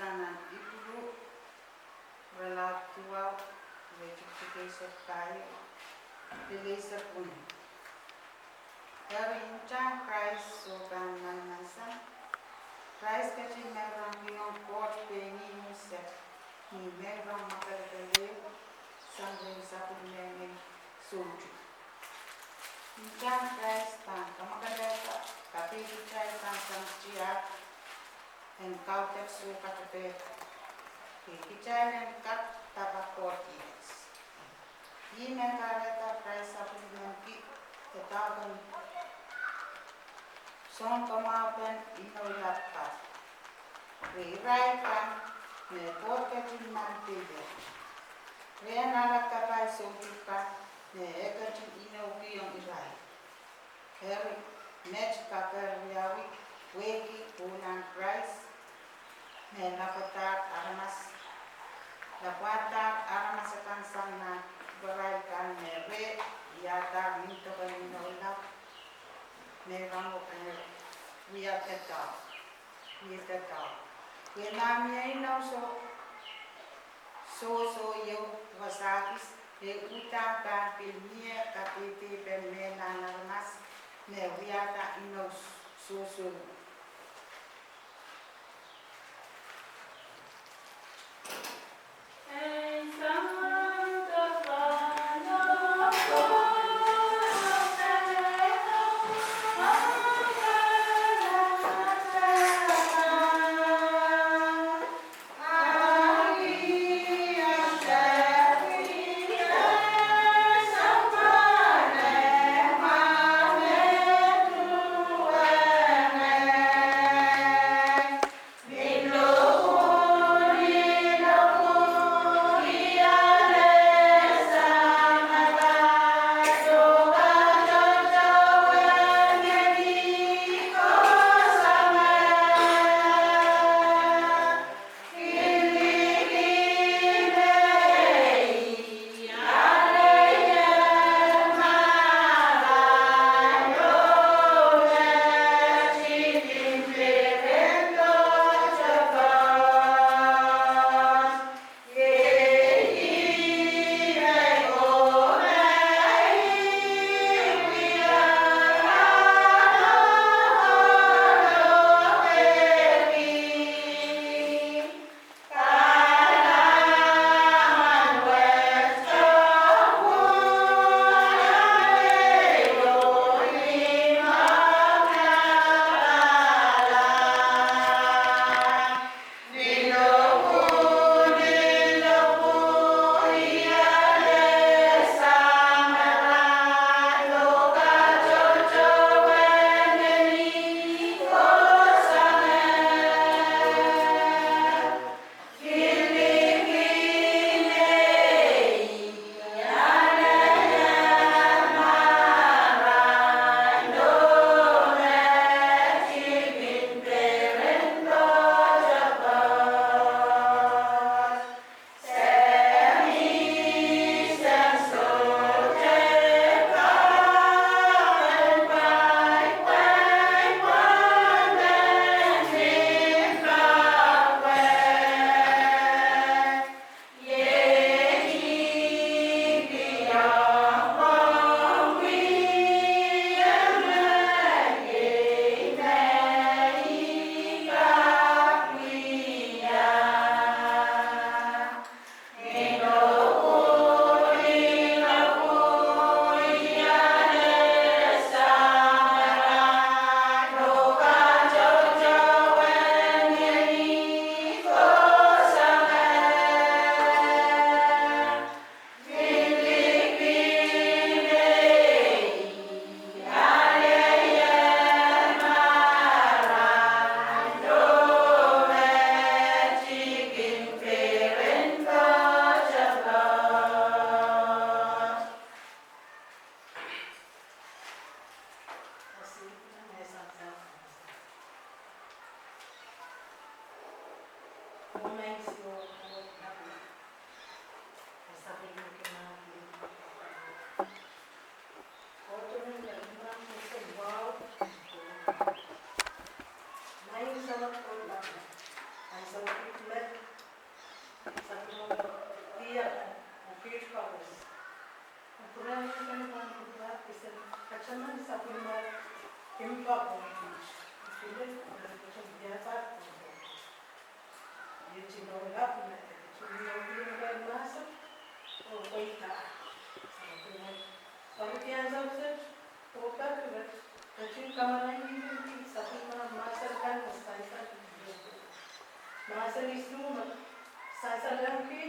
kanan ibu relatua vegetasi kayu delisa pun dari uncang Christ sokan manasa Christ kecil merang pion kot pengi musek ni merang makal kele sambil satu mengen suju uncang Christ tan kamakal tapi kita tan samcia en kau tek suka tepe kita en kat tabakotis ini kareta Christ satu mengi tetapan son kemapen inoyatkat rirakan me porketin mantide renala kapai songkipa me ekatin inokion irai heri match kakar yawi weki unan Christ me lapatak aramas lapatak aramas akan sana beraikan me re yata minto kaninola me rango we are the dog. We are the dog. We nami no so yo wasakis e uta ba pilmia kapiti pemena narmas ne we are the ino so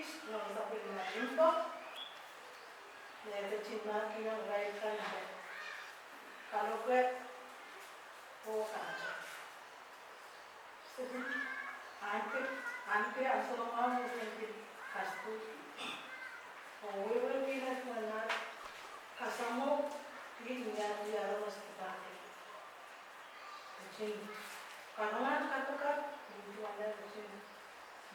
kids, no sa pila info. Le chinma kina right kan hai. Kalau ke o kaja. Sebi anke asal orang mungkin kastu. O wewe kina mana kasamo kini dia harus kita. Chin kanangan katakan itu ada chin.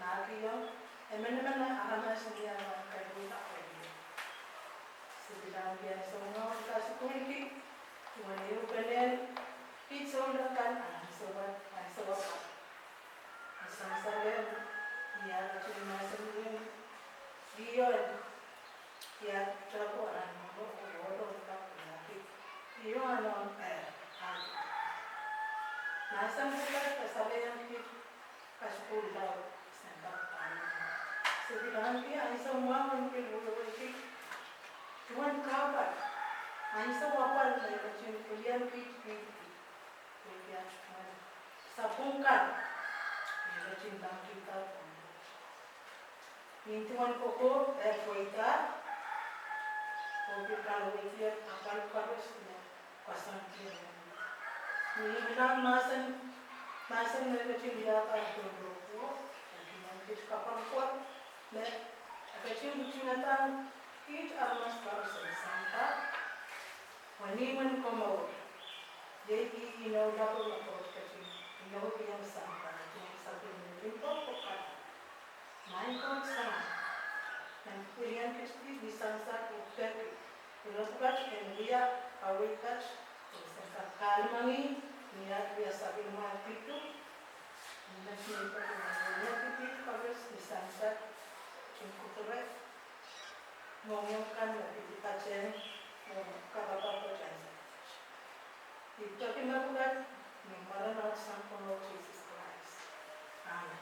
Nagi yang emana agama sendiri yang kayu tak lagi. Sebilang dia semua kasih kunci, wanita belen, itu kan sobat, asam sahaja dia cuma sendiri dia terpuan, bodoh tak lagi. Dia anak nasam kita kesalahan kita kasih pulau. Sebilang dia semua mungkin bodoh Tuan kabar, semua apa macam kuliah kuliah sabungkan, macam tang kita. Ini tuan koko kuita, kopi kalau dia akan karus pasang dia. Ini bilang masan macam dia akan berbuat, nanti kapal kuat, macam natan. Each almost person Santa when even come out. They double approach catching. Yang Santa, something in Popoka. Nine point seven. And Korean history, the sunset of Turkey. The Rosbach and Ria, away touch, Santa Kalmani, near Ria Sabina Pitu. And that's the Nepiti covers the sunset in Kuturet. Mengumumkan bagi kajian kapal perjalanan. Itu kita lakukan membalas alasan Lord Jesus Christ. Amin.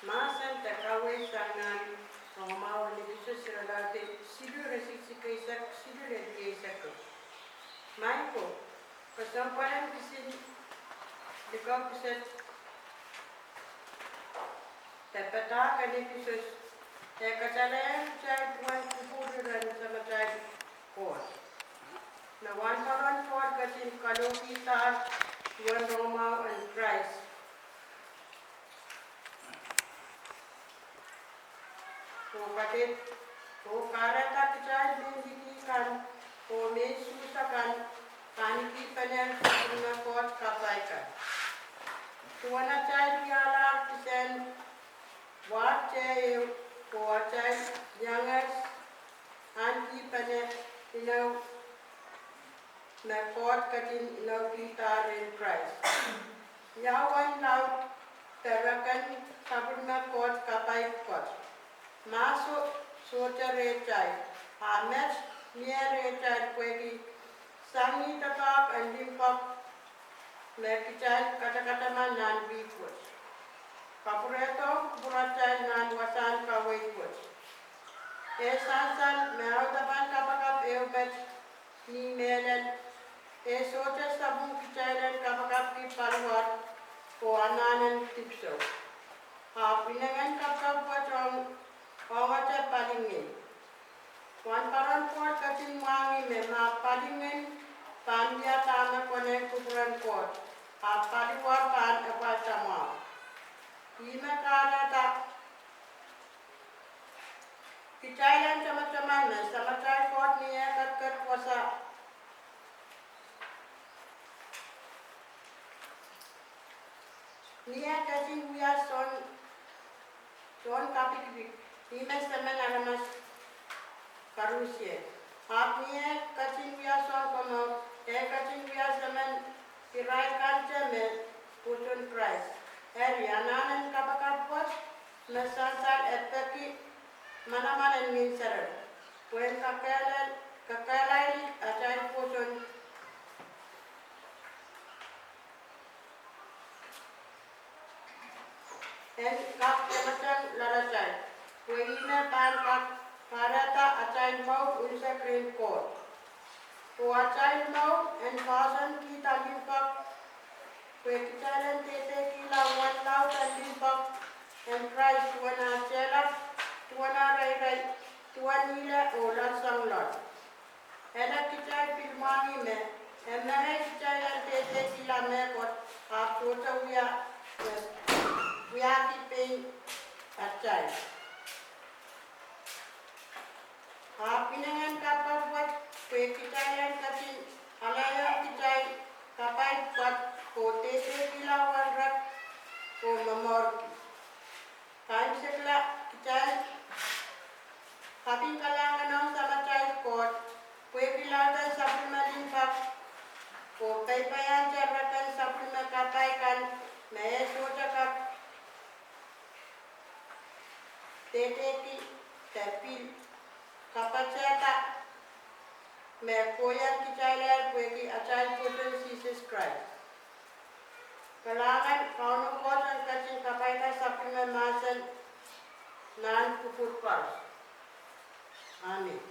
Masan takawai sangan Roma wali bisu siralate sidu resiksi kaisak sidu ledi kaisak. Maiko kesamparan kisin dikau kiset tepeta kali kisus tekacalayan cai tuan kubu dan sama cai kor. Na one for kasin kalau kita tuan Roma and Christ. Kapit, karata kecai bendiki kan, mesusa kan, kaniki panen kuna kot kapai kan. Tuana cai dialar kisen, wacai, wacai jangas, anki panen inau, na kot katin inau kita in Christ. Yawan terrakan sabun kot kapai kot. Masuk soja recai. Hamet nia recai kueki sangi tapak andimpak merkicai kata-kata manan bikut. Kapureto buracai nan wasan kawai kut. Sansan meaudapan kapakap eubet ni melen. Soja sabun kicailan kapakap ki paluar ko ananan tipso. Pinangan kapkap wajong kawaca palingin. Wan paran kuat kacing wangi memang palingin pandia tama konen kuburan kuat. Paliwar pan apa sama. Lima kara tak kicailan sama-sama sama cai kuat niya kat kuasa. Niya kacing buya son kapik. Lima semen alamas karusia. Niya kacing buya son kono. Kacing buya semen kirai kanca me putun price. Eri ananan kapakapot mesansal etaki mana-mana min serer. Kuen kakalai acai putun en kap macam laracai. Kuena pan kap parata acai mau unsa green coat. Ko acai mau en fasan kita limpak. Kue kicailan tete kila wan lau dan limpak en price tuana celak tuana rai tuan nila o lansang lot. Enak kicai pilmangi me. Emang kicailan tete kila me kot apota uya kipeng acai. Pinangan kapal buat kue kicailan kacing alaya kicai kapai buat ko tete kila wanrak ko memorki. Kain setelah kicai kaping kalangan sama cai kot kue kilada sabun malimpak ko paipayan carakan sabun makapaikan me soja kap tete ki tapil kapaceta me koyan kicailan kue ki acai putun Jesus Christ. Kalangan kauno kosan kacing kapaikan sabun memasan nan kupur pars. Amin.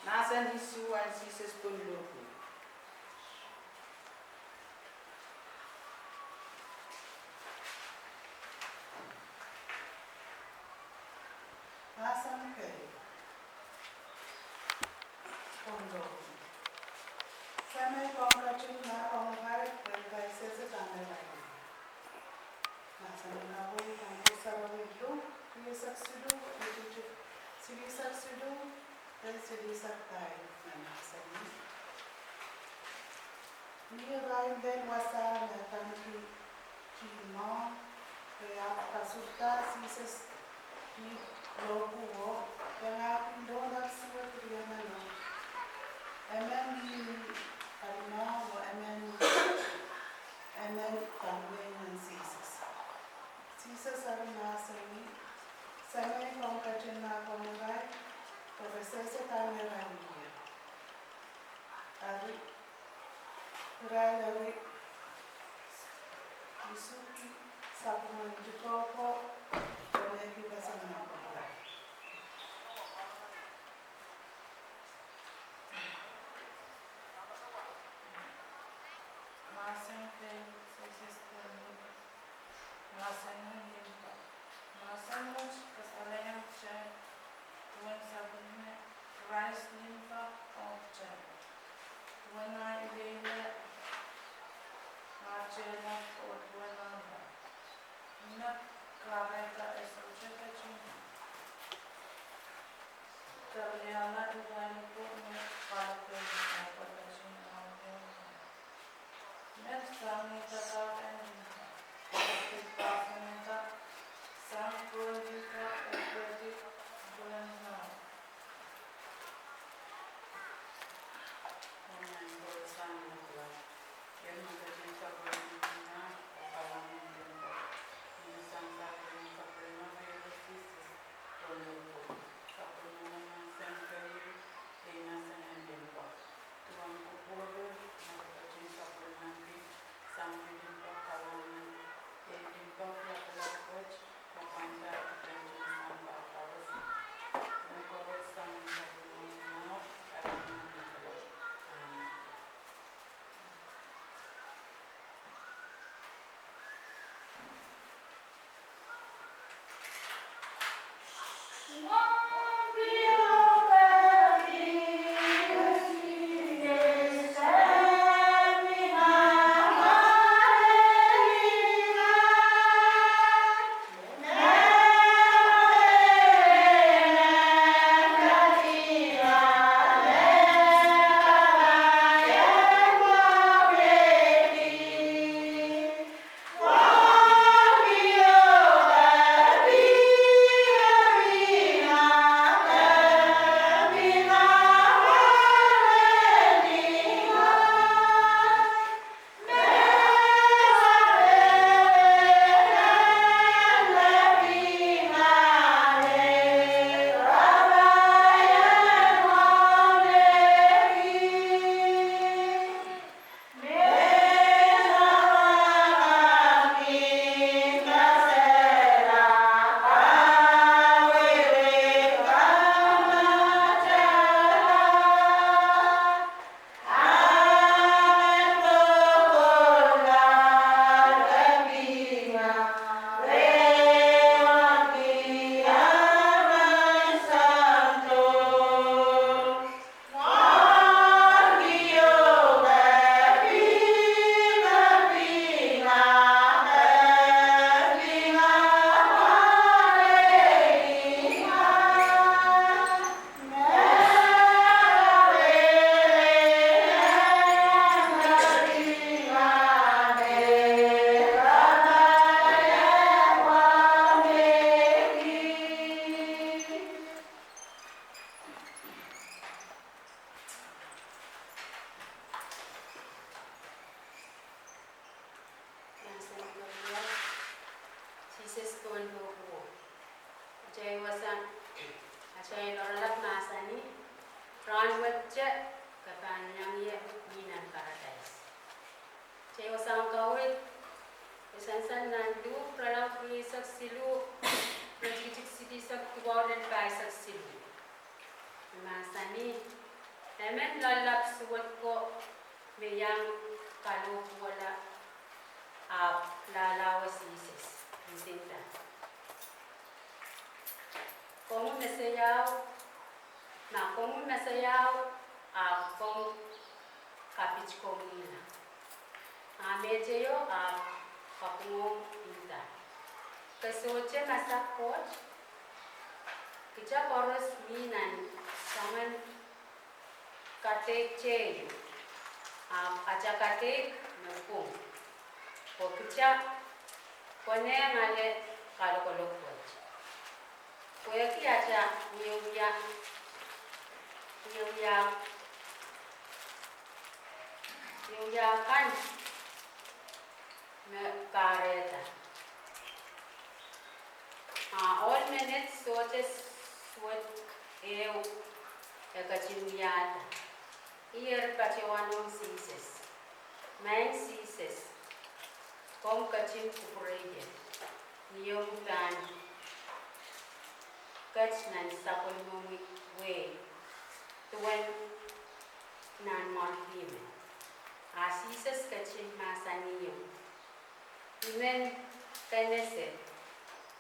Nasan isuan sises punluku. Masan Pei. Kondo. Same Kongkachin na Kongai, Kai Sese Tangai. Masan Nahui, Kanko Sarawidu, Saksidu, Sili Saksidu, dan Sili Sakai, Namasani. Ni Rai Ben Wasa, Natanki, Kimo, Kaya Kasuta, Sises, Ki Lokuo, Kaya Indonat Suat Riamano. Karena Kanwe and Caesar Arna Sami, Same Kongkachina Kongai, Professor Tamara Media. Ari Ralari Isuki Sapman Jikopo, Oleki Basana. Como me mesayau na komu mesayau a kom kapich komina a mejeyo a papungo ita kesoche masak coach kicha koros minan saman katek cheyo acha katek nupung ko kicha kone ngale kalokolo coach kwe kiacha Yuya kan me kareta all minutes soches what eu ekachimiyata hier kachewanon seases main seases kom kachim kukurege niyom tan kach nan sapol momi we tuwen nan martime seases kachim masaniyo imen kanese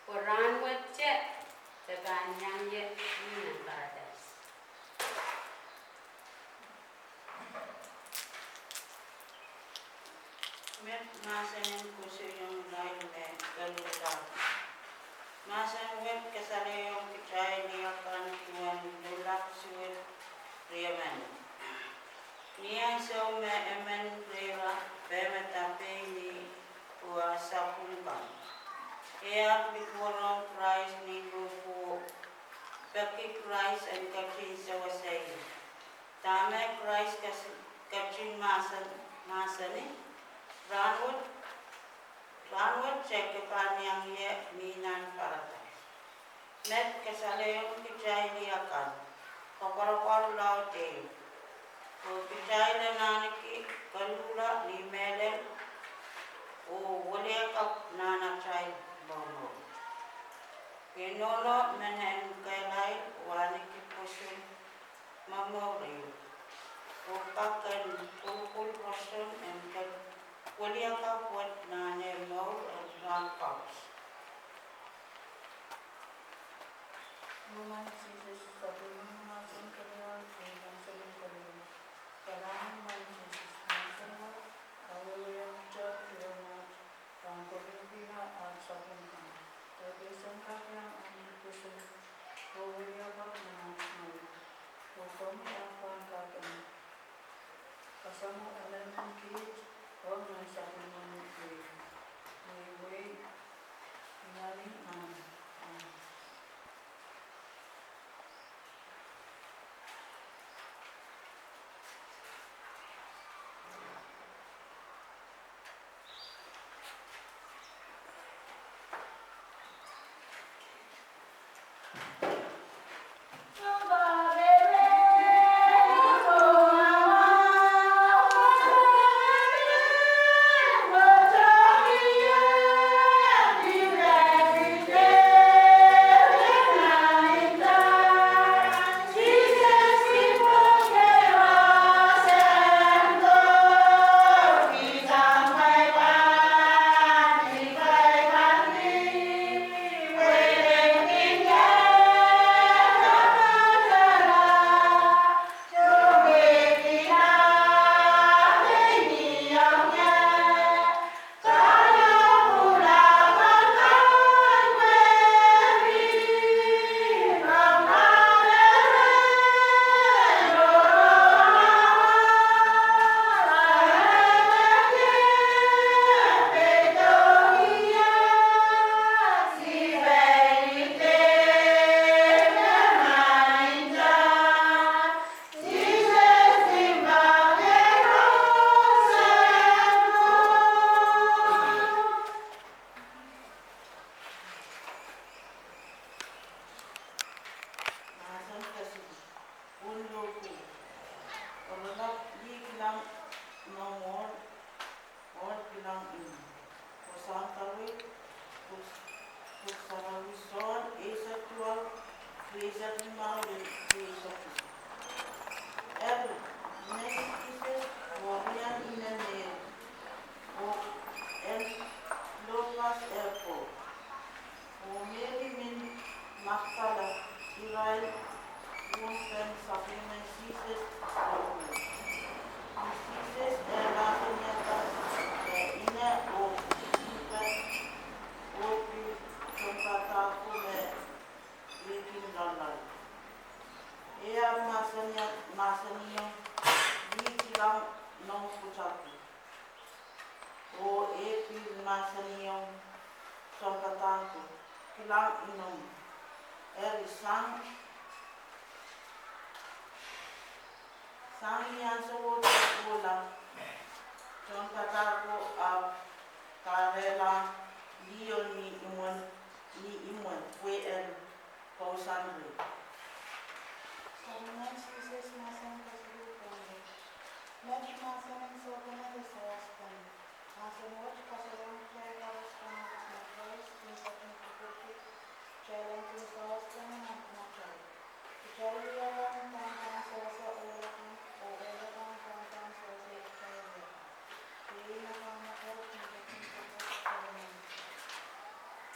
Quran wacce daga nyanye minan paradise Met masan kusyo yung lain me galuta. Masan web kasali yung kichay niya kan tuwan dulak suwit riyaman. Niya so me emen rira beme tape ni kuwa sapulkan. Kaya bikurong Christ ni grupo Baki Christ and kachin sa wasay. Tame Christ kachin masani. Ranwood check kanyang ye minan paradise. Net kasaleyong kichay liyakan. Kaparakor laute. O kichay na naniki kalula ni melem. O walekap nanachay bono. Kinono menen kailay waniki pusun memorial. O kakan pulpul pusun and Waliaka buat nane mau dan paus. Woman Jesus sabun masun kalian dan sabun kalian. Kalam man Jesus masun awalnya jauh lewat dan kalian an sabun kan. Tapi sangkanya an kusun awalnya bagaimana mau. Hukum apa kalian? Kasama elemen kit. Oh, my supplement we wait nothing Israel Women Supplement Thesis Document. Thesis la kanyata ina o ipa o pi kompata kume ikin lalai. Ea masania di kilang nong pucapi. O epi masania kompata kilang inom. Eri sang yang sebut bola contoh tako karela lion ni imun kue pausan